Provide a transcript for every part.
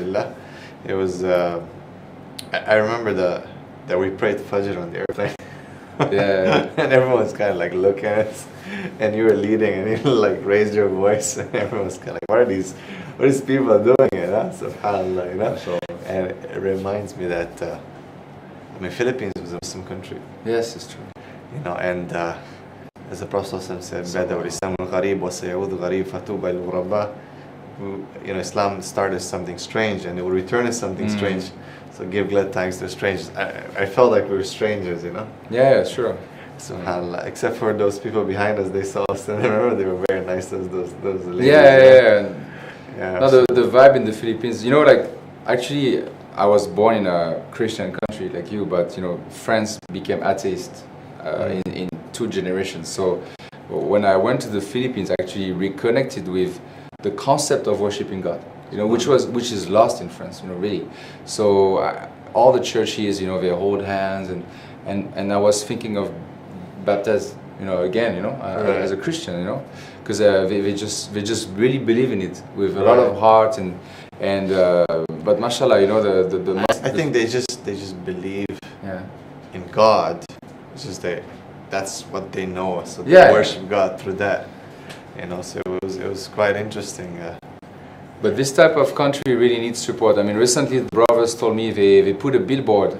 alhamdulillah. It was, I remember that we prayed Fajr on the airplane. Yeah. And everyone was kind of like looking at us, and you were leading, and you like raised your voice, and everyone was kind of like, what are these people doing? Subhanallah, So, And it reminds me that, Philippines was a Muslim country. yes, it's true. And as the Prophet said, "Bada lisam al-gharib wa sayud gharib fatuba al-ghuraba." Islam started as something strange, and it will return as something strange. So give glad thanks to strangers. I felt like we were strangers, Yeah, sure. SubhanAllah. Except for those people behind us, they saw us, and I remember they were very nice. Those ladies. Yeah. No, the vibe in the Philippines, actually, I was born in a Christian country like you, but France became atheist in 2 generations. So when I went to the Philippines, I actually reconnected with the concept of worshiping God, which is lost in France, really. So all the churches, they hold hands, and I was thinking of baptize, again, Right. as a Christian, because they just really believe in it with a lot of heart and but mashallah, I think they just believe in God. It's just that's what they know, so they worship God through that. So it was quite interesting. But this type of country really needs support. Recently the brothers told me they put a billboard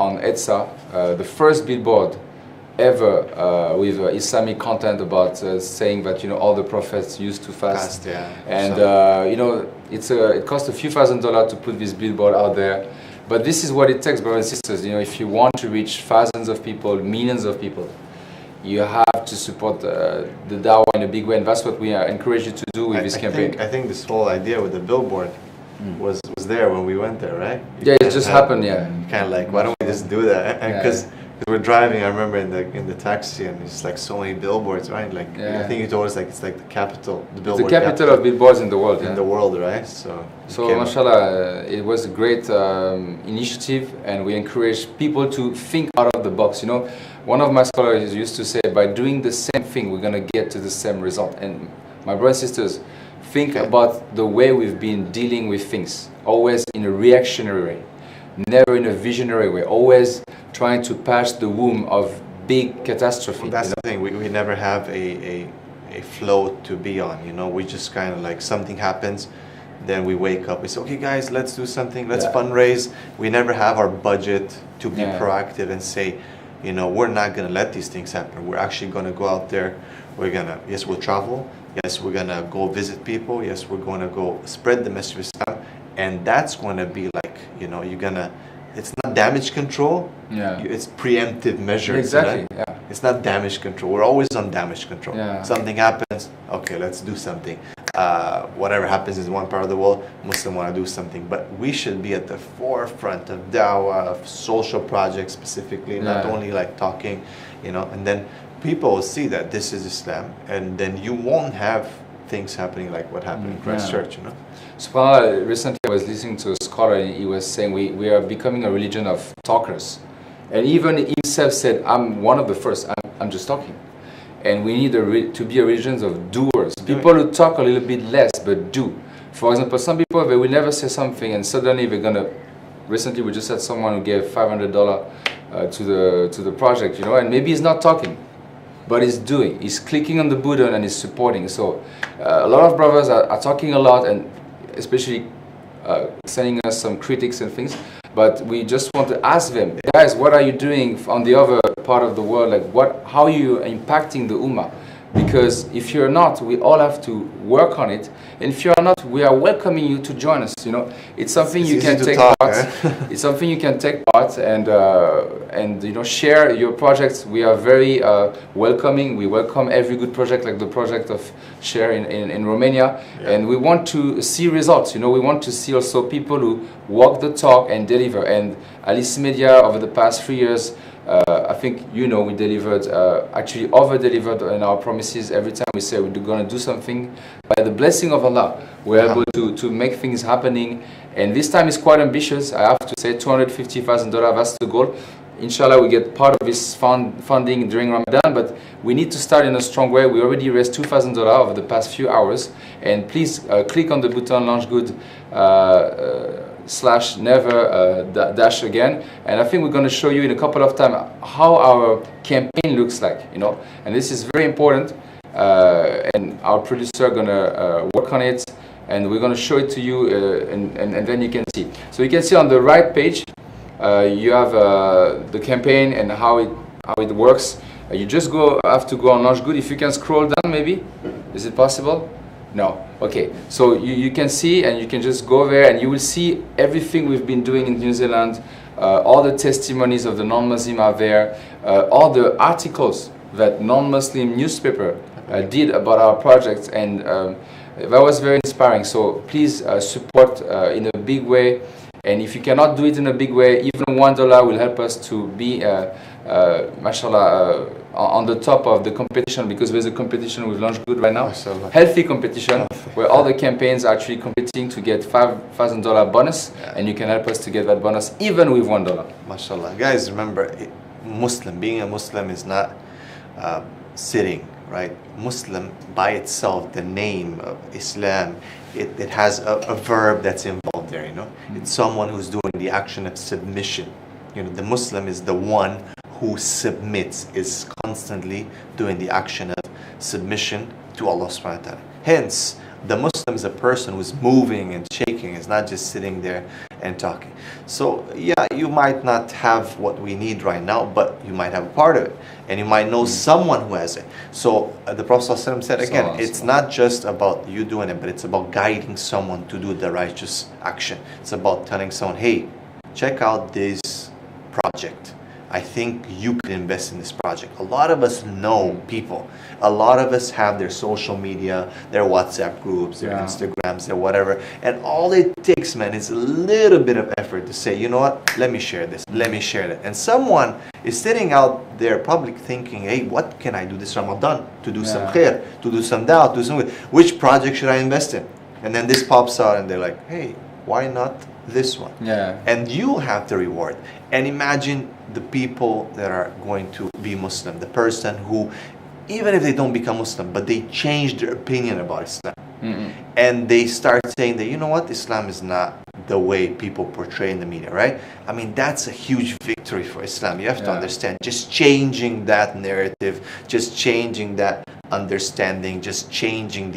on EDSA, the first billboard ever with Islamic content about saying that all the prophets used to fast. And it cost a few $1,000s to put this billboard out there. But this is what it takes, brothers and sisters. If you want to reach thousands of people, millions of people, you have to support the dawah in a big way, and that's what we encourage you to do with this campaign. I think this whole idea with the billboard was there when we went there, right? It just happened, Kind of like, why don't we just do that? Because we're driving, I remember in the taxi, and it's like so many billboards, right? I think you told us it's like the capital, the billboard. It's the capital of billboards in the world. In the world, right? So mashallah, it was a great initiative, and we encourage people to think out of the box. One of my scholars used to say, by doing the same thing, we're going to get to the same result. And my brothers and sisters, think about the way we've been dealing with things, always in a reactionary way, never in a visionary way, always trying to patch the womb of big catastrophe. Well, that's the thing, we never have a flow to be on, we just kind of like something happens, then we wake up, we say, okay guys, let's do something, let's fundraise. We never have our budget to be proactive and say, we're not going to let these things happen. We're actually going to go out there. Yes, we'll travel. Yes, we're going to go visit people. Yes, we're going to go spread the message of Islam. And that's going to be like, it's not damage control. It's preemptive measures. Exactly. Right? It's not damage control. We're always on damage control. Something happens. Okay, let's do something. Whatever happens in one part of the world, Muslims want to do something. But we should be at the forefront of dawah, of social projects specifically, not only like talking, and then people will see that this is Islam, and then you won't have things happening like what happened in Christchurch, SubhanAllah, recently I was listening to a scholar, and he was saying we are becoming a religion of talkers. And even himself said, I'm one of the first, I'm just talking. And we need to be a religion of doers. People who talk a little bit less, but do. For example, some people, they will never say something, and suddenly they're going to... Recently we just had someone who gave $500 to the project, and maybe he's not talking, but he's doing. He's clicking on the button and he's supporting. So a lot of brothers are talking a lot, and especially sending us some critics and things. But we just want to ask them, guys, what are you doing on the other part of the world? How are you impacting the ummah? Because if you're not, we all have to work on it. And if you're not, we are welcoming you to join us. It's something you can take part. It's something you can take part and share your projects. We are very welcoming. We welcome every good project, like the project of Share in Romania. And we want to see results. We want to see also people who walk the talk and deliver. And Halis Media over the past 3 years, I think we delivered, actually over-delivered on our promises. Every time we say we're going to do something, by the blessing of Allah, we're able to make things happening. And this time is quite ambitious. I have to say $250,000, that's the goal. Inshallah, we get part of this funding during Ramadan, but we need to start in a strong way. We already raised $2,000 over the past few hours. And please click on the button, Launch Good, dash again. And I think we're going to show you in a couple of time how our campaign looks like, you know. And this is very important. And our producer going to work on it, and we're going to show it to you, and then you can see. So you can see on the right page, you have the campaign and how it works. You just have to go on Launch Good. If you can scroll down, maybe. Is it possible? No. Okay. So you can see, and you can just go there, and you will see everything we've been doing in New Zealand. All the testimonies of the non-Muslim are there. All the articles that non-Muslim newspaper did about our projects, and that was very inspiring. So please support in a big way. And if you cannot do it in a big way, even $1 will help us to be, mashallah, on the top of the competition, because there's a competition with Launch Good right now. Mashallah. Healthy competition, where all the campaigns are actually competing to get $5,000 bonus, and you can help us to get that bonus even with $1. Mashallah. Guys, remember, being a Muslim is not sitting, right? Muslim by itself, the name of Islam, it has a verb that's involved there, you know. It's someone who's doing the action of submission. You know, the Muslim is the one who submits, is constantly doing the action of submission to Allah subhanahu wa ta'ala. Hence, the Muslim is a person who's moving and shaking, is not just sitting there and talking. So yeah, you might not have what we need right now, but you might have a part of it, and you might know someone who has it. So the Prophet ﷺ said again, it's not just about you doing it, but it's about guiding someone to do the righteous action. It's about telling someone, hey, check out this project. I think you could invest in this project. A lot of us know people. A lot of us have their social media, their WhatsApp groups, their Instagrams, their whatever. And all it takes, man, is a little bit of effort to say, you know what, let me share this, let me share that. And someone is sitting out there probably thinking, hey, what can I do this Ramadan to do some khair, to do some da'wah, to do some, which project should I invest in? And then this pops out and they're like, hey, why not this one? And you have the reward. And imagine the people that are going to be Muslim, the person who, even if they don't become Muslim, but they change their opinion about Islam. And they start saying that, you know what, Islam is not the way people portray in the media, right? I mean, that's a huge victory for Islam. You have to understand, just changing that narrative, just changing that understanding, just changing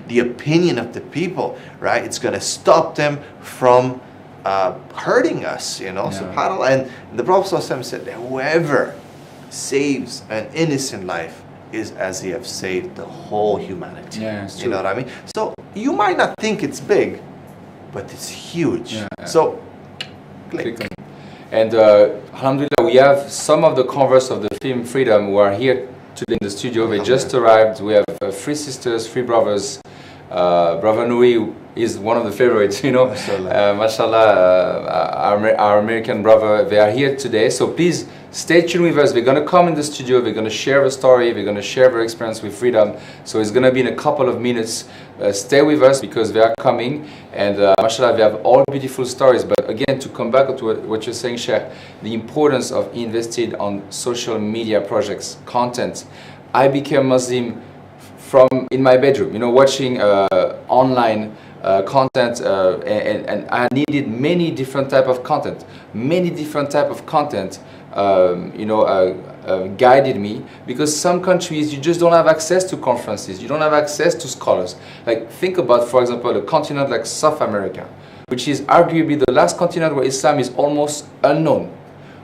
the opinion of the people, right? It's going to stop them from hurting us, you know, subhanAllah. And the Prophet ﷺ said that whoever saves an innocent life is as he have saved the whole humanity. You know what I mean? So you might not think it's big, but it's huge. So click. And alhamdulillah, we have some of the converts of the film Freedom who are here today in the studio. They just arrived. We have 3 sisters, 3 brothers. Brother Nui is one of the favorites, you know. Mashallah, our American brother, they are here today. So please stay tuned with us. They're going to come in the studio. They're going to share a story. They're going to share their experience with Freedom. So it's going to be in a couple of minutes. Stay with us because they are coming. And mashallah, they have all beautiful stories. But again, to come back to what you're saying, Sheikh, the importance of investing on social media projects, content. I became Muslim from in my bedroom, you know, watching online content, and I needed many different type of content. Many different type of content, you know, guided me, because some countries you just don't have access to conferences, you don't have access to scholars. Like think about, for example, a continent like South America, which is arguably the last continent where Islam is almost unknown.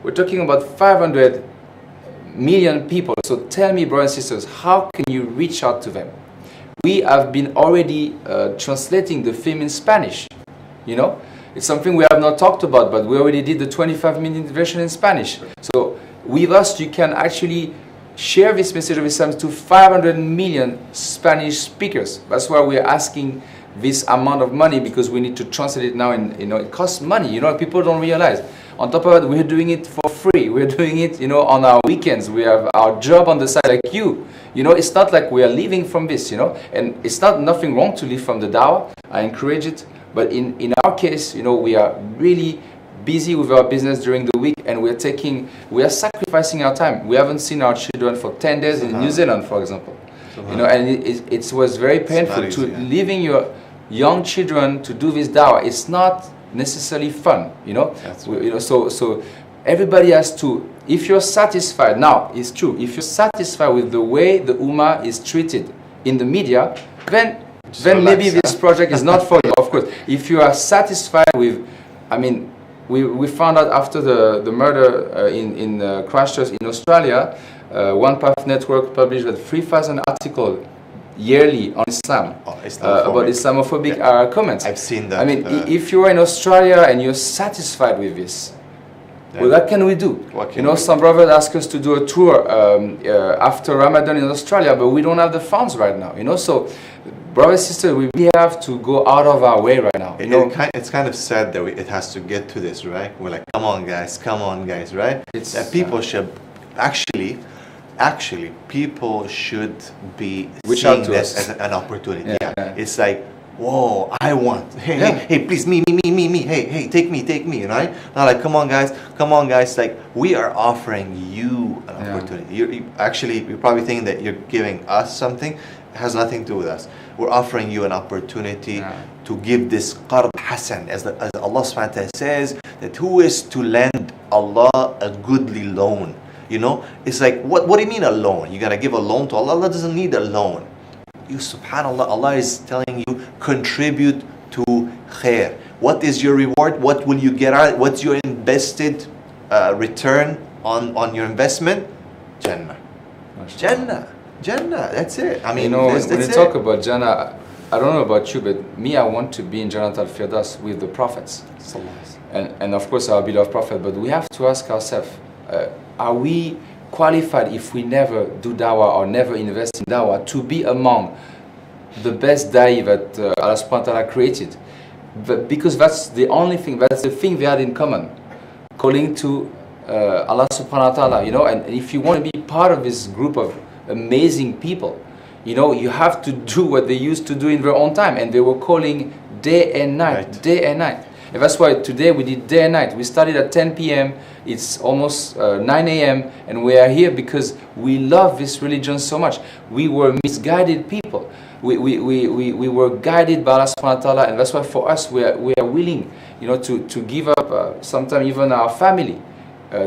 We're talking about 500 million people. So tell me, brothers and sisters, how can you reach out to them? We have been already translating the film in Spanish. You know, it's something we have not talked about, but we already did the 25-minute version in Spanish. So with us, you can actually share this message of Islam to 500 million Spanish speakers. That's why we are asking this amount of money, because we need to translate it now, and you know, it costs money. You know, people don't realize. On top of it, we're doing it for free. We're doing it, you know, on our weekends. We have our job on the side, like you. You know, it's not like we are living from this, you know. And it's not nothing wrong to live from the dawah. I encourage it. But in our case, you know, we are really busy with our business during the week, and we are sacrificing our time. We haven't seen our children for 10 days in New Zealand, for example. You know, and it was very painful to leaving your young children to do this dawah. It's not necessarily fun, you know. That's right. You know, so everybody has to. If you're satisfied, now it's true. If you're satisfied with the way the Ummah is treated in the media, then maybe this project is not for you. Of course, if you are satisfied with, I mean, we found out after the murder in Christchurch in Australia, One Path Network published 3,000 articles yearly on Islam, about Islamophobic comments. I've seen that. I mean, if you're in Australia and you're satisfied with this, well, what can we do? You know, some brothers ask us to do a tour after Ramadan in Australia, but we don't have the funds right now. You know, so brothers and sisters, we really have to go out of our way right now. It's kind of sad that it has to get to this, right? We're like, come on, guys, right? That people should actually, people should be seeing this as an opportunity. Yeah. It's like, whoa, I want. Hey, please, me. Hey, take me, right? Not like, come on, guys. Like, we are offering you an opportunity. You're probably thinking that you're giving us something. It has nothing to do with us. We're offering you an opportunity to give this qard hasan, as Allah subhanahu wa ta'ala says, that who is to lend Allah a goodly loan? You know, it's like, what do you mean a loan? You gotta give a loan to Allah? Allah doesn't need a loan. You, subhanAllah, Allah is telling you, contribute to khair. What is your reward? What will you get out? What's your invested return on your investment? Jannah. Jannah, that's it. I mean, you know, when you talk about Jannah, I don't know about you, but me, I want to be in Jannat al-Firdaus with the prophets. And of course our beloved prophet, but we have to ask ourselves, are we qualified, if we never do dawah or never invest in dawah, to be among the best da'i that Allah subhanahu wa ta'ala created? But because that's the only thing, that's the thing they had in common, calling to Allah subhanahu wa ta'ala, you know. And if you want to be part of this group of amazing people, you know, you have to do what they used to do in their own time, and they were calling day and night, day and night. And that's why today we did day and night. We started at 10 p.m. It's almost 9 a.m. and we are here because we love this religion so much. We were misguided people. We were guided by Allah subhanahu wa ta'ala, and that's why for us we are willing, you know, to give up sometimes even our family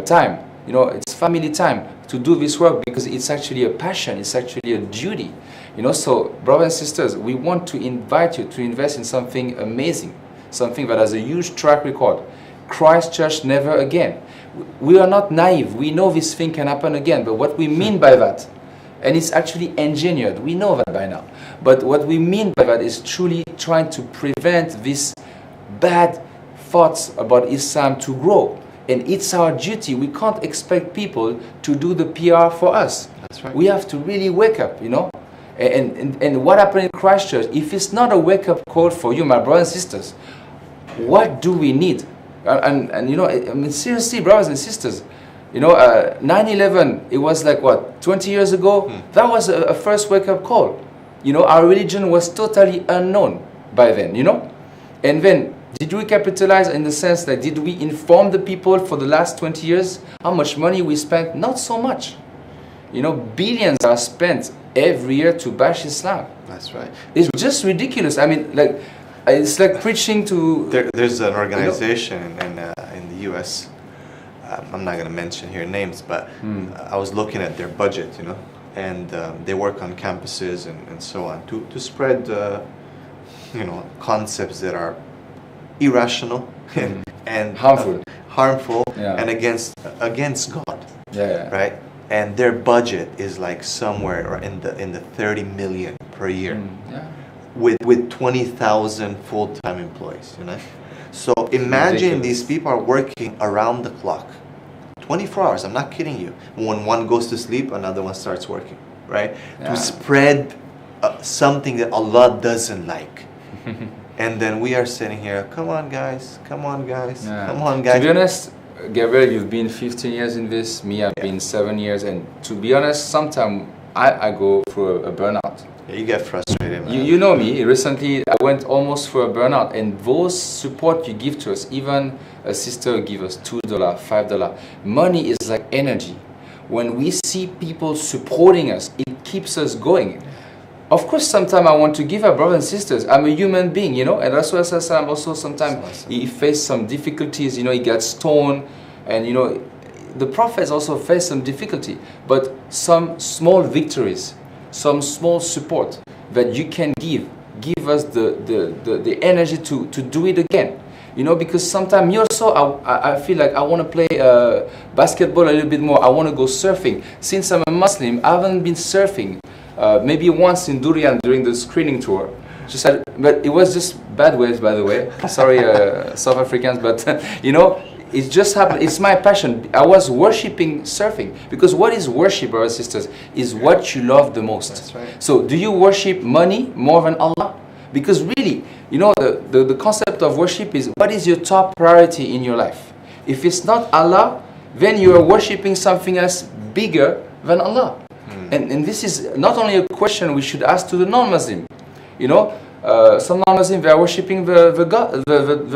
time. You know, it's family time to do this work because it's actually a passion, it's actually a duty. You know, so brothers and sisters, we want to invite you to invest in something amazing, something that has a huge track record. Christchurch never again. We are not naive. We know this thing can happen again, but what we mean by that, and it's actually engineered, we know that by now, but what we mean by that is truly trying to prevent these bad thoughts about Islam to grow. And it's our duty. We can't expect people to do the PR for us. That's right. We have to really wake up, you know. And what happened in Christchurch, if it's not a wake-up call for you, my brothers and sisters, what do we need? And you know, I mean, seriously, brothers and sisters, you know, 9/11, it was like, what, 20 years ago? That was a first wake-up call. You know, our religion was totally unknown by then, you know. And then, did we capitalize in the sense that did we inform the people for the last 20 years how much money we spent? Not so much. You know, billions are spent every year to bash Islam. That's right. It's just ridiculous. I mean, like, it's like preaching to... There's an organization in the US, I'm not going to mention here names, but I was looking at their budget, you know, and they work on campuses and so on to spread, you know, concepts that are irrational and harmful and against God, right? And their budget is like somewhere in the 30 million per year, with 20,000 full-time employees, you know. So imagine these people are working around the clock, 24 hours. I'm not kidding you. When one goes to sleep, another one starts working, right? To spread something that Allah doesn't like. And then we are sitting here, come on guys. To be honest, Gabriel, you've been 15 years in this, me, I've been 7 years, and to be honest, sometimes I go through a burnout. Yeah, you get frustrated, man. You know me, recently I went almost through a burnout, and those support you give to us, even a sister give us $2, $5, money is like energy. When we see people supporting us, it keeps us going. Of course, sometimes I want to give up, brothers and sisters. I'm a human being, you know, and that's why I'm also sometimes he faced some difficulties, you know, he got stoned, and you know, the prophets also faced some difficulty, but some small victories, some small support that you can give us the energy to do it again. You know, because sometimes you're so, I feel like I want to play basketball a little bit more. I want to go surfing. Since I'm a Muslim, I haven't been surfing. Maybe once in Durian during the screening tour. But it was just bad waves, by the way. Sorry, South Africans, but you know, it just happened. It's my passion. I was worshipping surfing, because what is worship, brothers and sisters, is what you love the most. That's right. So do you worship money more than Allah? Because really, you know, the concept of worship is, what is your top priority in your life? If it's not Allah, then you are worshipping something else bigger than Allah. And this is not only a question we should ask to the non-Muslim. You know, some non-Muslim, they are worshipping the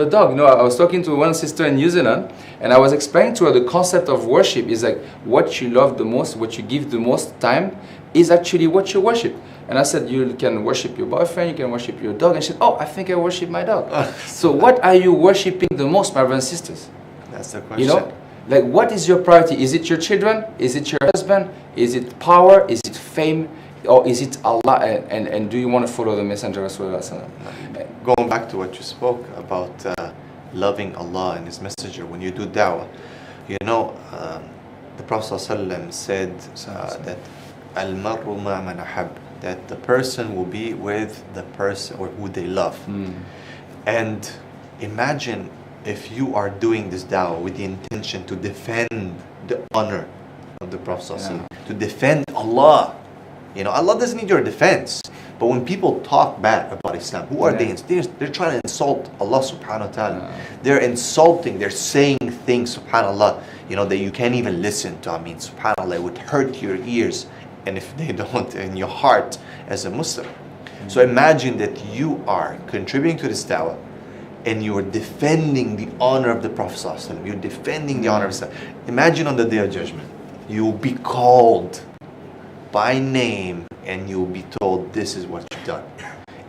dog. You know, I was talking to one sister in New Zealand, and I was explaining to her the concept of worship is like, what you love the most, what you give the most time, is actually what you worship. And I said, you can worship your boyfriend, you can worship your dog. And she said, oh, I think I worship my dog. So what are you worshipping the most, my brothers and sisters? That's the question. You know, like, what is your priority? Is it your children? Is it your husband? Is it power? Is it fame? Or is it Allah? And do you want to follow the Messenger of Allah? Going back to what you spoke about loving Allah and His Messenger, when you do da'wah, you know, the Prophet ﷺ said that al-mar'u ma man ahab, that the person will be with the person or who they love. And imagine if you are doing this da'wah with the intention to defend the honor of the Prophet to defend Allah. You know, Allah doesn't need your defense. But when people talk bad about Islam, who are they? They're trying to insult Allah subhanahu wa ta'ala. They're insulting, they're saying things, subhanAllah, you know, that you can't even listen to. I mean, subhanAllah, it would hurt your ears, and if they don't, in your heart as a Muslim. So imagine that you are contributing to this da'wah, and you're defending the honor of the Prophet ﷺ. You're defending the honor of Islam. Imagine on the Day of Judgment, you'll be called by name and you'll be told, this is what you've done.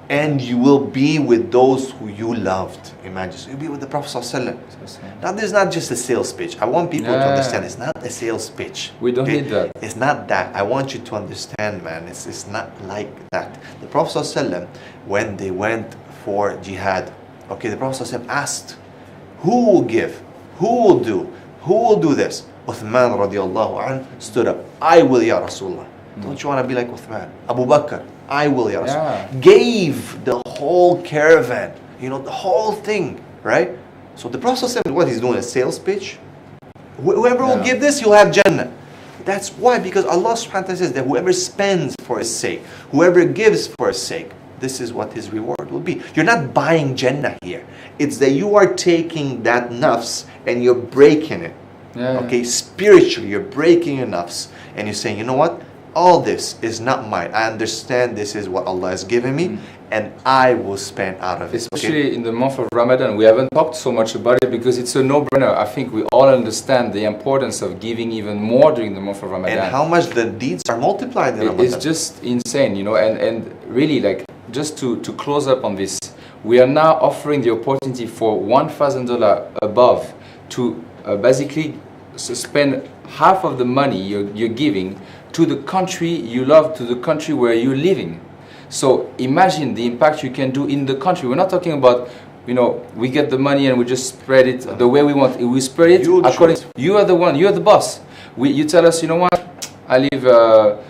And you will be with those who you loved. Imagine, so you'll be with the Prophet ﷺ. Now, this is not just a sales pitch. I want people to understand, it's not a sales pitch. We don't need that. It's not that. I want you to understand, man, it's not like that. The Prophet ﷺ, when they went for jihad, okay, the Prophet ﷺ asked, who will give? Who will do? Who will do this? Uthman radiallahu anhu stood up. I will, ya Rasulullah. Don't you want to be like Uthman? Abu Bakr, I will, ya Rasulullah. Gave the whole caravan, you know, the whole thing, right? So the Prophet ﷺ, what he's doing, a sales pitch? Whoever will give this, you'll have Jannah. That's why, because Allah subhanahu wa ta'ala says that whoever spends for His sake, whoever gives for His sake, this is what his reward will be. You're not buying Jannah here. It's that you are taking that nafs and you're breaking it. Okay, spiritually, you're breaking your nafs and you're saying, you know what? All this is not mine. I understand this is what Allah has given me, and I will spend out of it. Especially in the month of Ramadan, we haven't talked so much about it because it's a no-brainer. I think we all understand the importance of giving even more during the month of Ramadan. And how much the deeds are multiplied in Ramadan. It's just insane, you know, and really, like, just to close up on this, we are now offering the opportunity for $1,000 above to basically spend half of the money you're giving to the country you love, to the country where you're living. So imagine the impact you can do in the country. We're not talking about, you know, we get the money and we just spread it the way we want. We spread it according. You are the one. You are the boss. You tell us, you know what? I live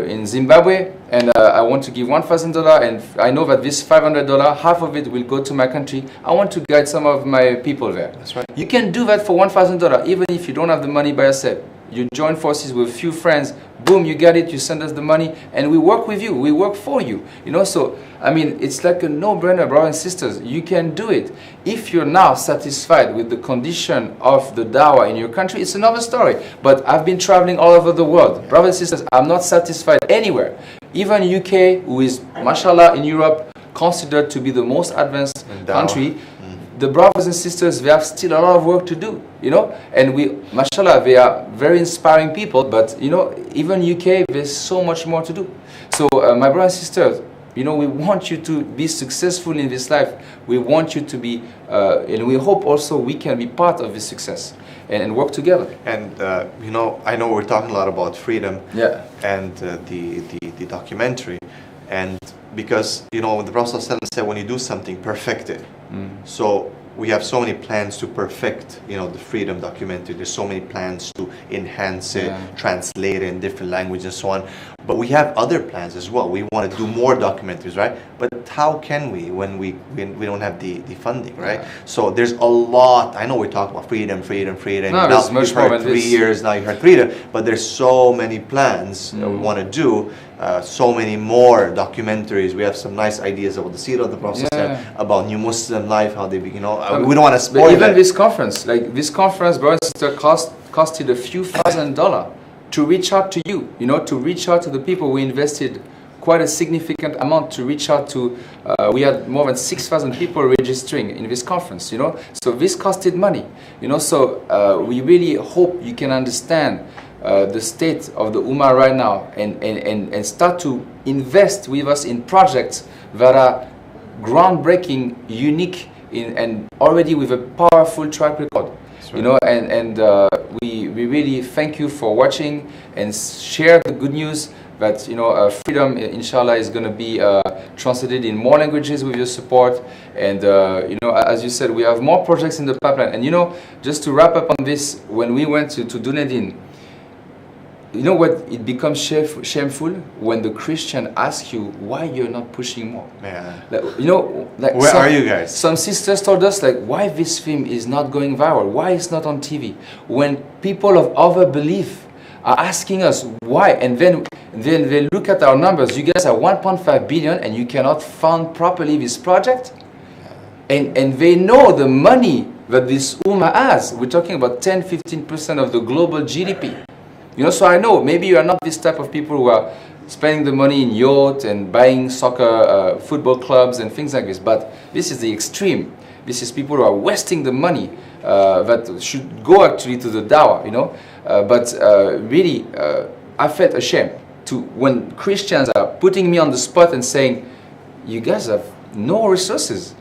in Zimbabwe and I want to give $1,000, and I know that this $500, half of it will go to my country. I want to guide some of my people there. That's right. You can do that for $1,000, even if you don't have the money by yourself. You join forces with a few friends, boom, you get it, you send us the money, and we work with you, we work for you. You know, so, I mean, it's like a no-brainer, brothers and sisters. You can do it. If you're now satisfied with the condition of the dawah in your country, it's another story. But I've been traveling all over the world. Brothers and sisters, I'm not satisfied anywhere. Even UK, who is, mashallah, in Europe, considered to be the most advanced country, the brothers and sisters, they have still a lot of work to do, you know. And we, mashallah, they are very inspiring people. But you know, even UK, there's so much more to do. So my brothers and sisters, you know, we want you to be successful in this life. We want you to be, and we hope also we can be part of this success and work together. And you know, I know we're talking a lot about freedom, yeah, and the documentary, and because you know the Prophet ﷺ said, when you do something, perfect it. So we have so many plans to perfect, you know, the freedom documentary. There's so many plans to enhance it, translate it in different languages and so on. But we have other plans as well. We want to do more documentaries, right? But how can we when we don't have the funding, right? So there's a lot. I know we talk about freedom. No, now much you've more heard than 3 this. years, now you heard freedom. But there's so many plans that we want to do. So many more documentaries. We have some nice ideas about the seerah of the Prophet, about new Muslim life, how they, you know, we don't want to spoil but even that. this conference, like this conference, brother and sister, costed a few $1,000s to reach out to you, you know, to reach out to the people. We invested quite a significant amount to reach out to. We had more than 6,000 people registering in this conference, you know. So this costed money, you know. So we really hope you can understand the state of the Ummah right now and start to invest with us in projects that are groundbreaking, unique, and already with a powerful track record. Right. You know, and we really thank you for watching and share the good news that, you know, freedom, inshallah, is going to be translated in more languages with your support. And, you know, as you said, we have more projects in the pipeline. And, you know, just to wrap up on this, when we went to Dunedin, you know what, it becomes shameful when the Christian asks you why you're not pushing more. Yeah. Like, you know, like where are you guys? Some sisters told us, like, why this film is not going viral, why it's not on TV. When people of other belief are asking us why, and then they look at our numbers. You guys are 1.5 billion and you cannot fund properly this project. And they know the money that this Ummah has. We're talking about 10-15% of the global GDP. You know, so I know maybe you are not this type of people who are spending the money in yacht and buying soccer, football clubs and things like this. But this is the extreme. This is people who are wasting the money that should go actually to the dawah, you know. But really, I felt ashamed when Christians are putting me on the spot and saying, you guys have no resources.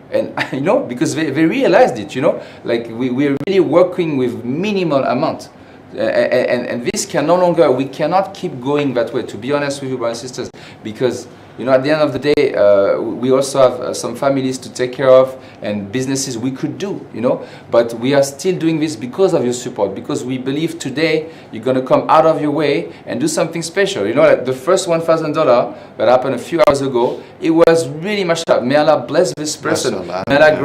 And, you know, because they realized it, you know, like we're really working with minimal amount. And this can no longer, we cannot keep going that way, to be honest with you, brothers and sisters, because, you know, at the end of the day, we also have some families to take care of and businesses we could do, you know, but we are still doing this because of your support, because we believe today you're going to come out of your way and do something special. You know, like the first $1,000 that happened a few hours ago, it was really mashallah. May Allah bless this person. May Allah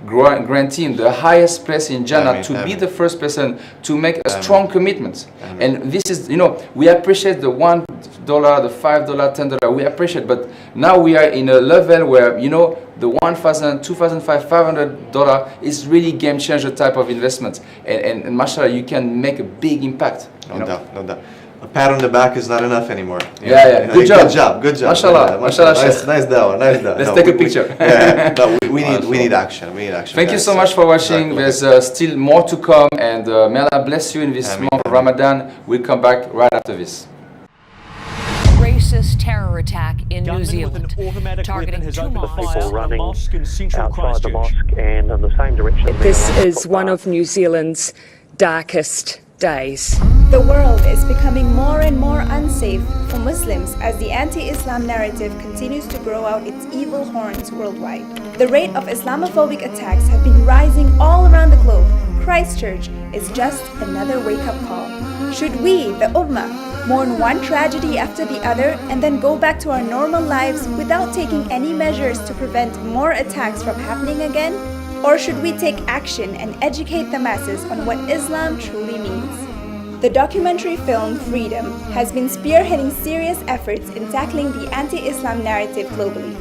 grant him the highest place in Jannah to be the first person to make a strong commitment. And this is, you know, we appreciate the $1, the $5, $10, we appreciate, but now we are in a level where, you know, the $1,000, $2,500, $500 is really game changer type of investment. And mashallah, you can make a big impact. No doubt. A pat on the back is not enough anymore. Yeah. Good job. Mashallah. Nice dawah. Let's take a picture. We need action. Thank you so much for watching. Exactly. There's still more to come, and may Allah bless you in this month of Ramadan. We'll come back right after this. Racist terror attack in New Zealand, targeting 2 mosques. Running outside the mosque and in the same direction. This is one of New Zealand's darkest days. The world is becoming more and more unsafe for Muslims as the anti-Islam narrative continues to grow out its evil horns worldwide. The rate of Islamophobic attacks have been rising all around the globe. Christchurch is just another wake-up call. Should we, the Ummah, mourn one tragedy after the other and then go back to our normal lives without taking any measures to prevent more attacks from happening again? Or should we take action and educate the masses on what Islam truly means? The documentary film Freedom has been spearheading serious efforts in tackling the anti-Islam narrative globally.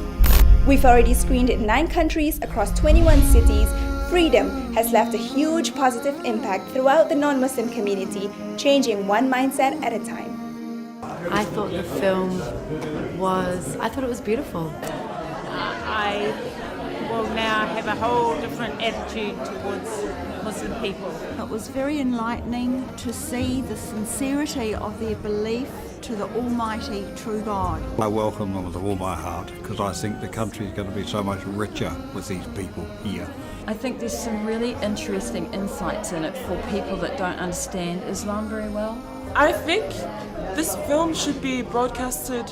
We've already screened in 9 countries across 21 cities. Freedom has left a huge positive impact throughout the non-Muslim community, changing one mindset at a time. I thought the film was beautiful. I will now have a whole different attitude towards Muslim people. It was very enlightening to see the sincerity of their belief to the Almighty True God. I welcome them with all my heart because I think the country is going to be so much richer with these people here. I think there's some really interesting insights in it for people that don't understand Islam very well. I think this film should be broadcasted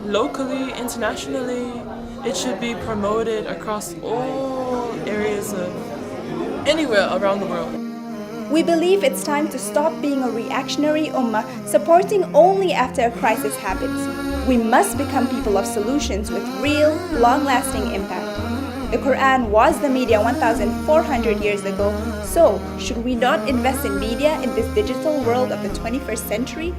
locally, internationally. It should be promoted across all areas of anywhere around the world. We believe it's time to stop being a reactionary ummah supporting only after a crisis happens. We must become people of solutions with real, long-lasting impact. The Quran was the media 1,400 years ago, so should we not invest in media in this digital world of the 21st century?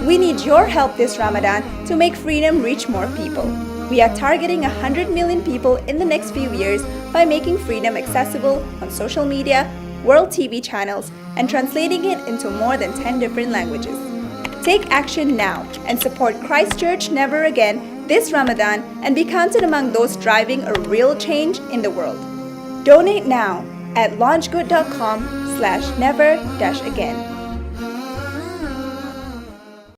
We need your help this Ramadan to make freedom reach more people. We are targeting 100 million people in the next few years by making freedom accessible on social media, world TV channels, and translating it into more than 10 different languages. Take action now and support Christchurch Never Again this Ramadan and be counted among those driving a real change in the world. Donate now at launchgood.com/never-again.